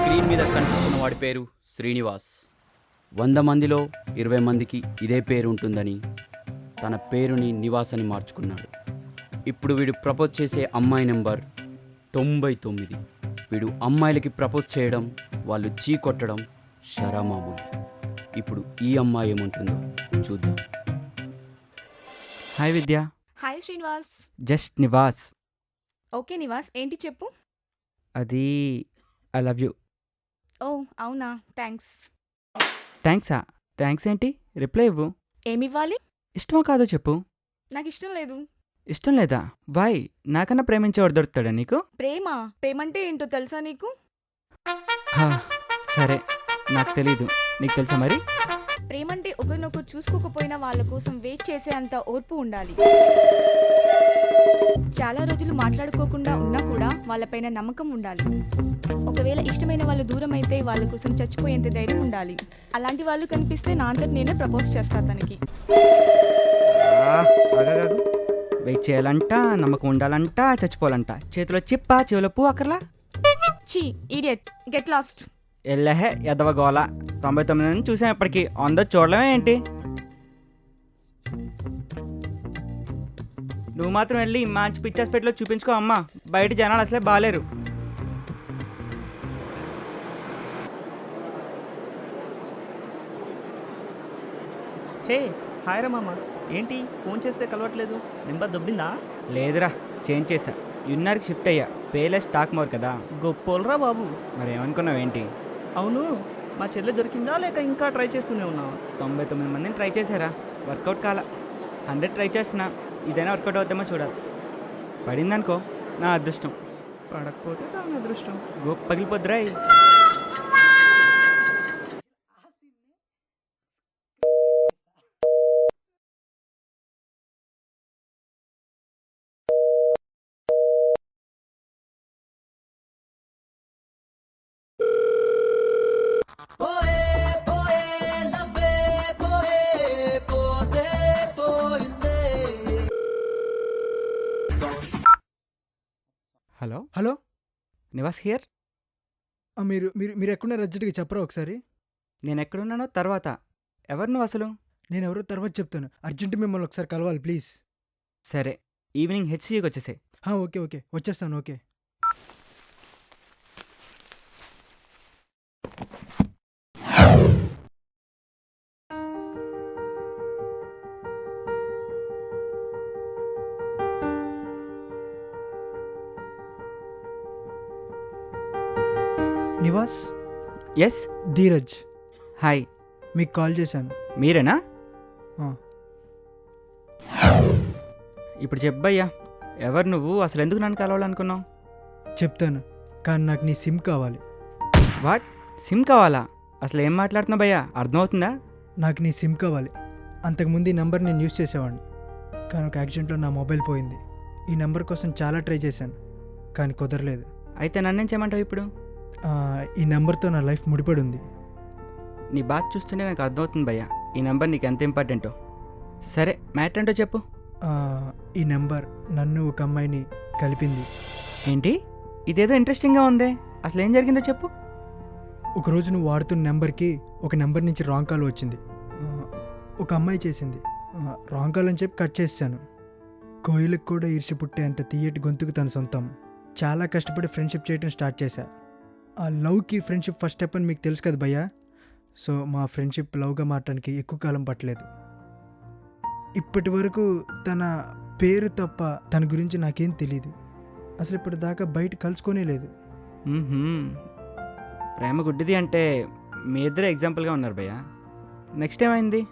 Screen మీద కనిపిస్తున్న వాడి పేరు శ్రీనివాస్. 100 మందిలో 20 మందికి ఇదే పేరు ఉంటుందని తన పేరుని నివాస్ అని మార్చుకున్నాడు. ఇప్పుడు వీడు ప్రపోజ్ చేసే అమ్మాయి నెంబర్ 99. వీడు అమ్మాయిలకి ప్రపోజ్ చేయడం, వాళ్ళు చీ కొట్టడం షరామామూలు. ఇప్పుడు ఈ అమ్మాయి ఏమంటుందో చూద్దాం. Hi Vidya. Hi Srinivas. Just Nivas. Okay Nivas, ఏంటి చెప్పు. అది ఐ లవ్ యూ. ఓ అవునా, థ్యాంక్స్. థ్యాంక్సా? థ్యాంక్స్ ఏంటి? రిప్లై ఇవ్వు. ఏమివ్వాలి? ఇష్టమో కాదో చెప్పు. నాకు ఇష్టం లేదు. ఇష్టం లేదా? వై? నాకన్నా ప్రేమించేవాడు దొరుకుతాడా నీకు? ప్రేమంటే ఏంటో తెలుసా నీకు? హా, సరే, నాకు తెలీదు. నీకు తెలుసా మరి? ప్రేమంటే ఒకరినొకరు చూసుకోకపోయినా వాళ్ళ కోసం వెయిట్ చేసే అంత ఓర్పు ఉండాలి. చాలా రోజులు మాట్లాడుకోకుండా ఉన్నా కూడా వాళ్ళపైన నమ్మకం ఉండాలి. ఒకవేళ ఇష్టమైన వాళ్ళు దూరం అయితే వాళ్ళ కోసం చచ్చిపోయేంత ధైర్యం ఉండాలి. అలాంటి వాళ్ళు కనిపిస్తే నా అంతటి నేనే ప్రపోజ్ చేస్తా తనకి. వెయిట్ చేయాలంట, నమ్మకం ఉండాలంట, చచ్చిపోవాలంట. చేతిలో చిప్ప, చెవులో పువ్వు అక్కర్లా. చీ ఇడియట్, గెట్ లాస్ట్. ఎల్లహే ఎదవ గోల. 99 చూసాం ఇప్పటికి. అందరూ చూడడమే ఏంటి? నువ్వు మాత్రం వెళ్ళి మంచి పిచ్చాస్పేటలో చూపించుకో అమ్మా. బయట జనాలు అసలే బాలేరు. హే హాయ్ రా మామ, ఏంటి ఫోన్ చేస్తే కలవట్లేదు? నెంబర్ దొబ్బిందా? లేదురా, చేంజ్ చేశా. యున్నార్కి షిఫ్ట్ అయ్యా. పేలే స్టాక్ మోర్ కదా. గొప్పోలరా బాబు. మరి ఏమనుకున్నావు ఏంటి? అవును, మా చెల్లె దొరికిందా లేక ఇంకా ట్రై చేస్తూనే ఉన్నావా? 99 మందిని ట్రై చేశారా, వర్కౌట్ కాల. 100 ట్రై చేస్తున్నా, ఇదైనా వర్కౌట్ అవుతామో చూడాలి. పడిందనుకో నా అదృష్టం, పడకపోతే దాని అదృష్టం. గోప్ పగిలిపోద్దురా. Hello hello, Nivas here. మీరు మీరు మీరు ఎక్కడున్నారు? అర్జెంట్గా చెప్పరా ఒకసారి. నేను ఎక్కడున్నానో తర్వాత. ఎవరు నువ్వు అసలు? నేను ఎవరో తర్వాత చెప్తాను. అర్జెంట్ మిమ్మల్ని ఒకసారి కలవాలి ప్లీజ్. సరే, ఈవినింగ్ హెచ్సికి వచ్చేసే. ఓకే ఓకే, వచ్చేస్తాను. Okay. Nivas. Yes. Dheeraj. Hi. మీకు కాల్ చేశాను. మీరేనా? ఆ. ఇప్పుడు చెప్పయ్యా, ఎవరు నువ్వు? అసలు ఎందుకు నన్ను కలవాలనుకున్నావు? చెప్తాను, కానీ నాకు నీ సిమ్ కావాలి. వాట్? సిమ్ కావాలా? అసలు ఏం మాట్లాడుతున్నావు భయ్యా? అర్థమవుతుందా? నాకు నీ సిమ్ కావాలి. అంతకుముందు ఈ నెంబర్ నేను యూజ్ చేసేవాడిని, కానీ ఒక యాక్సిడెంట్లో నా మొబైల్ పోయింది. ఈ నెంబర్ కోసం చాలా ట్రై చేశాను, కానీ కుదరలేదు. అయితే నన్నేం చేయమంటావు ఇప్పుడు? ఈ నెంబర్తో నా లైఫ్ ముడిపడి ఉంది. నీ బాధ చూస్తుంటే నాకు అర్థమవుతుంది భయ్యా, ఈ నెంబర్ నీకు ఎంత ఇంపార్టెంటో. సరే, మ్యాటర్ ఏంటో చెప్పు. ఈ నెంబర్ నన్ను ఒక అమ్మాయిని కలిపింది. ఏంటి? ఇదేదో ఇంట్రెస్టింగ్గా ఉందే. అసలు ఏం జరిగిందో చెప్పు. ఒకరోజు నువ్వు వాడుతున్న నెంబర్కి ఒక నెంబర్ నుంచి రాంగ్ కాల్ వచ్చింది. ఒక అమ్మాయి చేసింది. రాంగ్ కాల్ అని చెప్పి కట్ చేశాను. కోయిలకు కూడా ఈర్ష్య పుట్టే అంత తీయటి గొంతుకు తన సొంతం. చాలా కష్టపడి ఫ్రెండ్షిప్ చేయడం స్టార్ట్ చేశా. ఆ లవ్కి ఫ్రెండ్షిప్ ఫస్ట్ స్టెప్ అని మీకు తెలుసు కదా భయ్యా. సో మా ఫ్రెండ్షిప్ లవ్గా మారటానికి ఎక్కువ కాలం పట్టలేదు. ఇప్పటి వరకు తన పేరు తప్ప తన గురించి నాకేం తెలీదు. అసలు ఇప్పటిదాకా బయట కలుసుకొనే లేదు. ప్రేమ గుడ్డిది అంటే మీ ఇద్దరే ఎగ్జాంపుల్గా ఉన్నారు భయ్యా. నెక్స్ట్ ఏమైంది?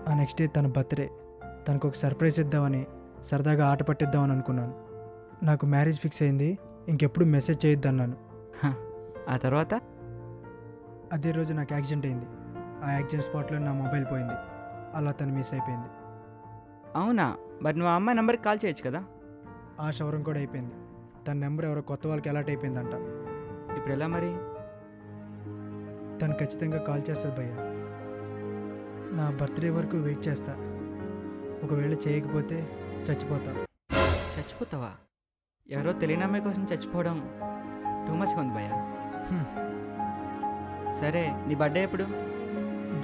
ఆ నెక్స్ట్ డే తన బర్త్డే. తనకు ఒక సర్ప్రైజ్ ఇద్దామని సరదాగా ఆట పట్టిద్దామని అనుకున్నాను. నాకు మ్యారేజ్ ఫిక్స్ అయింది. ఇంకెప్పుడు మెసేజ్ చేయొద్దన్నాను. ఆ తర్వాత? అదే రోజు నాకు యాక్సిడెంట్ అయింది. ఆ యాక్సిడెంట్ స్పాట్లో నా మొబైల్ పోయింది. అలా తను మిస్ అయిపోయింది. అవునా? మరి నువ్వు ఆ అమ్మాయి నెంబర్కి కాల్ చేయొచ్చు కదా. ఆ శవరం కూడా అయిపోయింది. తన నెంబర్ ఎవరో కొత్త వాళ్ళకి అలాట్ అయిపోయిందంట. ఇప్పుడు ఎలా మరి? తను ఖచ్చితంగా కాల్ చేస్తుంది భయ్యా. నా బర్త్డే వరకు వెయిట్ చేస్తా. ఒకవేళ చేయకపోతే చచ్చిపోతా. చచ్చిపోతావా? ఎవరో తెలియని అమ్మాయి కోసం చచ్చిపోవడం టూ మచ్గా ఉంది భయ్యా. హ్మ్. సరే నీ బర్త్డే ఎప్పుడు?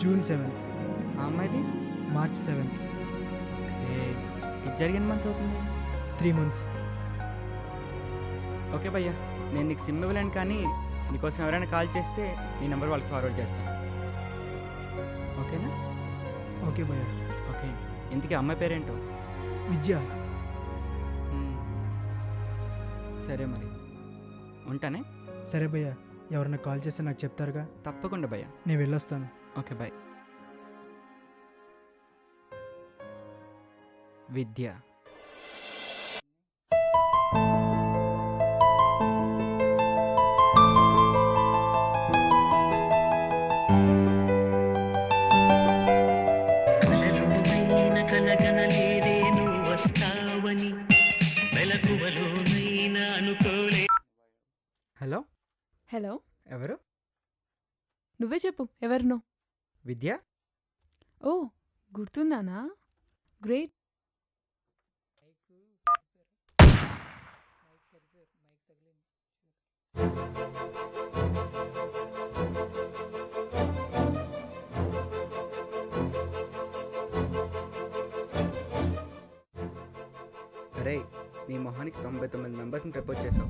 జూన్ 7th, ఆ అమ్మాయిది? March 7th. ఓకే, ఇది జరిగిన మంత్స్ అవుతుంది. 3 months. ఓకే భయ్యా, నేను నీకు సిమ్ ఇవ్వలేను, కానీ నీకోసం ఎవరైనా కాల్ చేస్తే నీ నెంబర్ వాళ్ళకి ఫార్వర్డ్ చేస్తాను. ఓకేనా? ఓకే భయ్యా. ఓకే, ఇంతకీ అమ్మాయి పేరేంటో? విద్య. మ్మ్. సరే మరి ఉంటానే. సరే భయ్యా, ఎవరైనా కాల్ చేస్తే నాకు చెప్తారుగా. తప్పకుండా భయ్యా. నేను వెళ్ళొస్తాను. Okay bye. విద్య. కలగనలేదే వస్తావని మెలకువలోనైనా అనుకోలే. హలో, హలో, ఎవరు? నువ్వే చెప్పు ఎవరినో. విద్య. ఓ, గుర్తుందానా? గ్రేట్. అరే, నీ మొహానికి 99 మెంబర్స్ని ప్రపోజ్ చేసావు,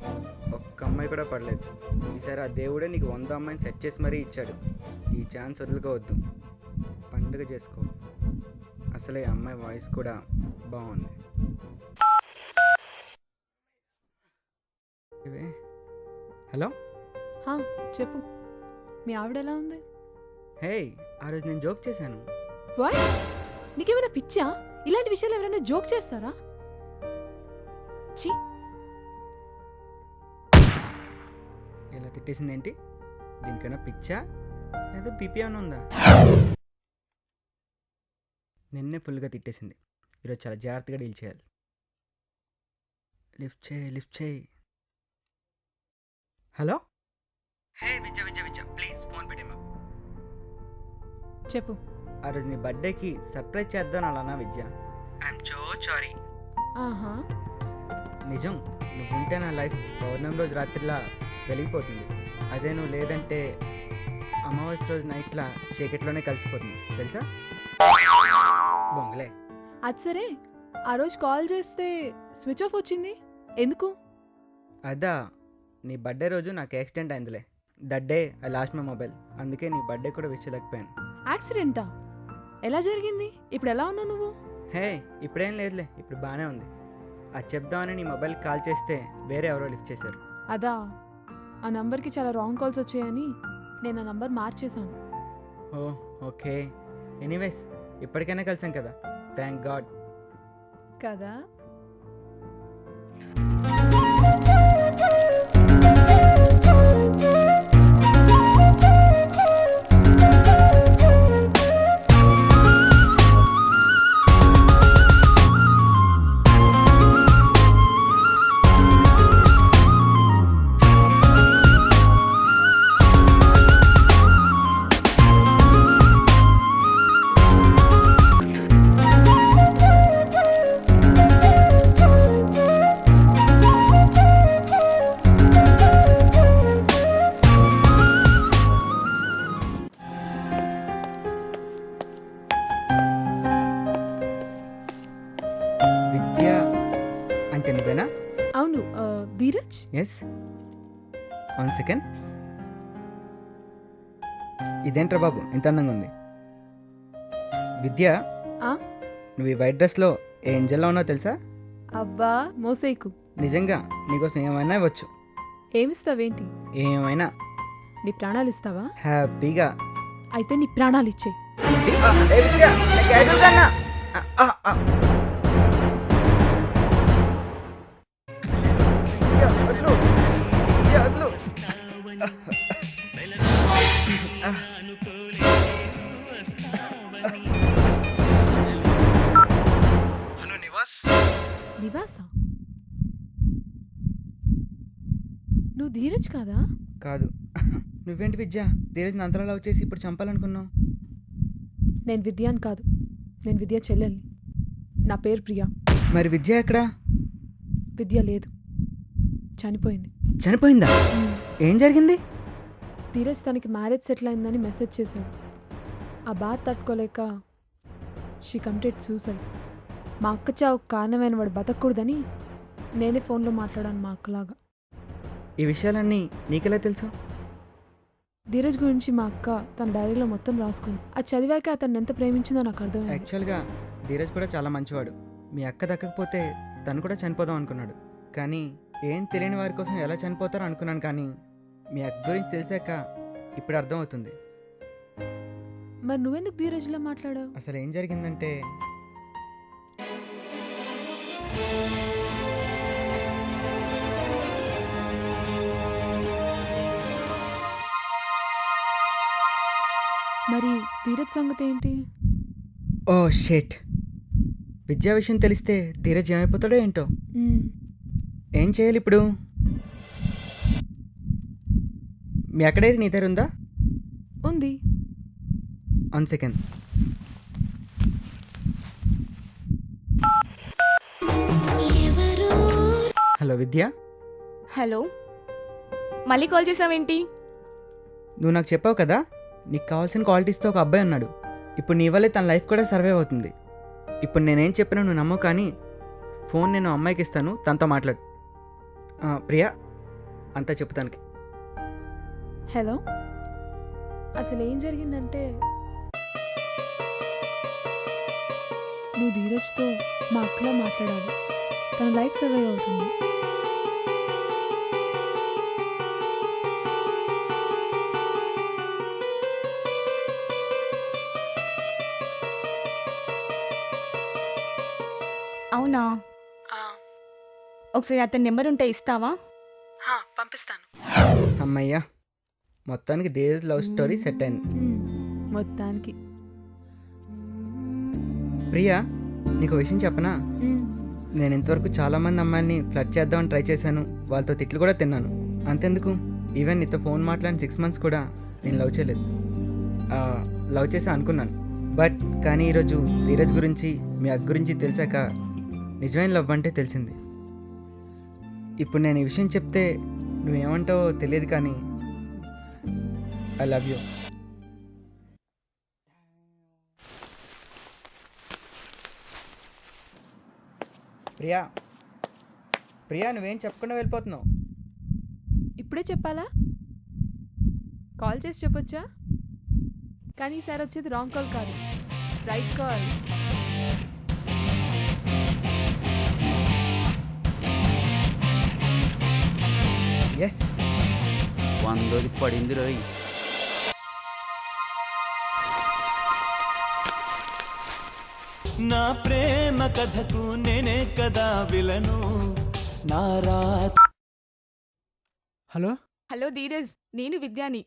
ఒక్క అమ్మాయి కూడా పడలేదు. ఈసారి ఆ దేవుడే నీకు 100 అమ్మాయిని సెట్ చేసి మరీ ఇచ్చాడు. ఈ ఛాన్స్ వదులుకోవద్దు, పండుగ చేసుకో. అసలే ఆ అమ్మాయి వాయిస్ కూడా బాగుంది. హలో. హా, చెప్పు. మీ ఆవిడ ఎలా ఉంది? హే, ఆ రోజు నేను జోక్ చేశాను. వాయ్, నీకేమైనా పిచ్చా? ఇలాంటి విషయాలు ఎవరైనా జోక్ చేస్తారా? ఛీ. ఇలా తిట్టేసింది ఏంటి? దీనికైనా పిచ్చా లేదా బీపీ ఏమైనా ఉందా? నిన్నే ఫుల్గా తిట్టేసింది. ఈరోజు చాలా జాగ్రత్తగా డీల్ చేయాలి. లిఫ్ట్ చేయి, లిఫ్ట్ చేయి. Hello. Hey Vidya, Vidya, Vidya, please phone పెట్టేమా. చెప్పు. ఆ రోజు నీ బర్త్డేకి సర్ప్రైజ్ చేద్దాం అలానా విద్య? I'm so sorry. ఆహా. నిజం, నువ్వు ఉంటే నా లైఫ్ పౌర్ణమి రోజు రాత్రిలా వెలిగిపోతుంది. అదే నువ్వు లేదంటే అమావాస్య రోజు నైట్లా చీకట్లోనే కలిసిపోతుంది, తెలుసా? బొంగలే. అది సరే, ఆ రోజు కాల్ చేస్తే స్విచ్ ఆఫ్ వచ్చింది ఎందుకు? అదా, నీ బర్త్డే రోజు నాకు యాక్సిడెంట్ అయిందిలే. That day I lost my mobile. అందుకే నీ బర్త్డే కూడా విష్ చేయలేకపోయాను. యాక్సిడెంటా? ఎలా జరిగింది? ఇప్పుడు ఎలా ఉన్నావు నువ్వు? హే, ఇప్పుడేం లేదులే, ఇప్పుడు బాగానే ఉంది. అది చెప్దామని నీ మొబైల్కి కాల్ చేస్తే వేరే ఎవరో లిఫ్ట్ చేశారు. అదా, ఆ నంబర్కి చాలా రాంగ్ కాల్స్ వచ్చాయని నేను ఆ నంబర్ మార్చేశాను. ఓ ఓకే, ఎనీవేస్ ఇప్పటికైనా కలిసాం కదా, థ్యాంక్ గాడ్. కదా. విద్య అంటే నువ్వేనా? అవును. ధీరజ్. ఎస్. 1 సెకండ్. ఇదేంట్రా బాబు ఇంత అందంగా ఉంది? విద్య, ఆ? నువ్వు ఈ వైట్ డ్రెస్లో ఏ ఏంజల్లో ఉన్నావు తెలుసా? అబ్బా, మోసేకు. నిజంగా నీకోసం ఏమైనా ఇవ్వచ్చు. ఏమిస్తావేంటి? ఏమైనా. నీ ప్రాణాలు ఇస్తావా? హ్యాపీగా. అయితే నీ ప్రాణాలు ఇచ్చేయి. ఏంటి? ఏ విద్య, నా క్యాజువల్ కన్నా. విద్య, వదులు. విద్య, వదులు. హలో నివాస్. నివాసా? నువ్వు ధీరజ్ కాదా? కాదు. నువ్వేంటి విద్య, ధీరజ్ అంతరాలు వచ్చేసి ఇప్పుడు చంపాలనుకున్నావు? నేను విద్యాన్ కాదు, నేను విద్య చెల్లెల్ని. నా పేరు ప్రియా. మరి విద్య ఎక్కడా? విద్య లేదు, చనిపోయింది. చనిపోయిందా? ఏం జరిగింది? ధీరజ్ తనకి మ్యారేజ్ సెటిల్ అయిందని మెసేజ్ చేశాడు. ఆ బాధ తట్టుకోలేక షీ కమిటెడ్ సూసైడ్. మా అక్క చావు కారణమైన వాడు బతకూడదని నేనే ఫోన్లో మాట్లాడాను మా అక్కలాగా. ఈ విషయాలన్నీ నీకెలా తెలుసు? ధీరజ్ గురించి మా అక్క తన డైరీలో మొత్తం రాసుకుంది. అది చదివాక అతన్ని ఎంత ప్రేమించిందో నాకు అర్థమైంది. యాక్చువల్గా ధీరజ్ కూడా చాలా మంచివాడు. మీ అక్క దక్కకపోతే తను కూడా చనిపోదాం అనుకున్నాడు. కానీ ఏం తెలియని వారి కోసం ఎలా చనిపోతారో అనుకున్నాను. కానీ మీ అక్క గురించి తెలిసాక ఇప్పుడు అర్థమవుతుంది. మరి నువ్వెందుకు ధీరజ్లా మాట్లాడావు? అసలు ఏం జరిగిందంటే, మరి ధీరజ్ సంగతి ఏంటి? ఓ షేట్, విద్యా విషయం తెలిస్తే ధీరజ్ ఏమైపోతాడో ఏంటో. మ్మ్. ఏం చేయాలి ఇప్పుడు? మీ అక్కడే నీ దగ్గర ఉందా? ఉంది. 1 సెకండ్. హలో విద్య, హలో, మళ్ళీ కాల్ చేసావేంటి? నువ్వు నాకు చెప్పావు కదా నీకు కావాల్సిన క్వాలిటీస్తో ఒక అబ్బాయి ఉన్నాడు. ఇప్పుడు నీ వల్లే తన లైఫ్ కూడా సర్వే అవుతుంది. ఇప్పుడు నేనేం చెప్పినా నువ్వు నమ్మవు. కానీ ఫోన్ నేను అమ్మాయికి ఇస్తాను, తనతో మాట్లాడు. ప్రియా, అంతా చెప్పు తనకి. హలో, అసలు ఏం జరిగిందంటే నువ్వు ధీరజ్తో మా అక్కలా మాట్లాడాలి. తన లైఫ్ సర్వైవ్ అవుతుంది. అవునా? ఒకసారి అతని నెంబర్ ఉంటే ఇస్తావా? పంపిస్తాను. అమ్మయ్యా, మొత్తానికి ధీరజ్ లవ్ స్టోరీ సెట్ అయింది. మొత్తానికి. ప్రియా, నీకు విషయం చెప్పనా? నేను ఇంతవరకు చాలామంది అమ్మాయిల్ని ఫ్లర్ట్ చేద్దామని ట్రై చేశాను. వాళ్ళతో తిట్లు కూడా తిన్నాను. అంతెందుకు, ఈవెన్ నీతో ఫోన్ మాట్లాడిన 6 months కూడా నేను లవ్ చేయలేదు. లవ్ చేసా అనుకున్నాను. బట్ కానీ ఈరోజు ధీరజ్ గురించి, మీ అక్క గురించి తెలిసాక నిజమైన లవ్ అంటే తెలిసింది. ఇప్పుడు నేను ఈ విషయం చెప్తే నువ్వేమంటావో తెలియదు, కానీ I love you. Priya, Priya, నువ్వేం చెప్పకుండా వెళ్ళిపోతున్నావు? ఇప్పుడే చెప్పాలా? కాల్ చేసి చెప్పొచ్చా? కానీ ఈసారి వచ్చేది రాంగ్ కాల్ కాదు, రైట్ కాల్. ఎస్, 100 పడింది రోయ్. నా ప్రేమ కథకు నేనే కదా విలను నా రా. హలో, హలో ధీరజ్, నేను విద్యాని.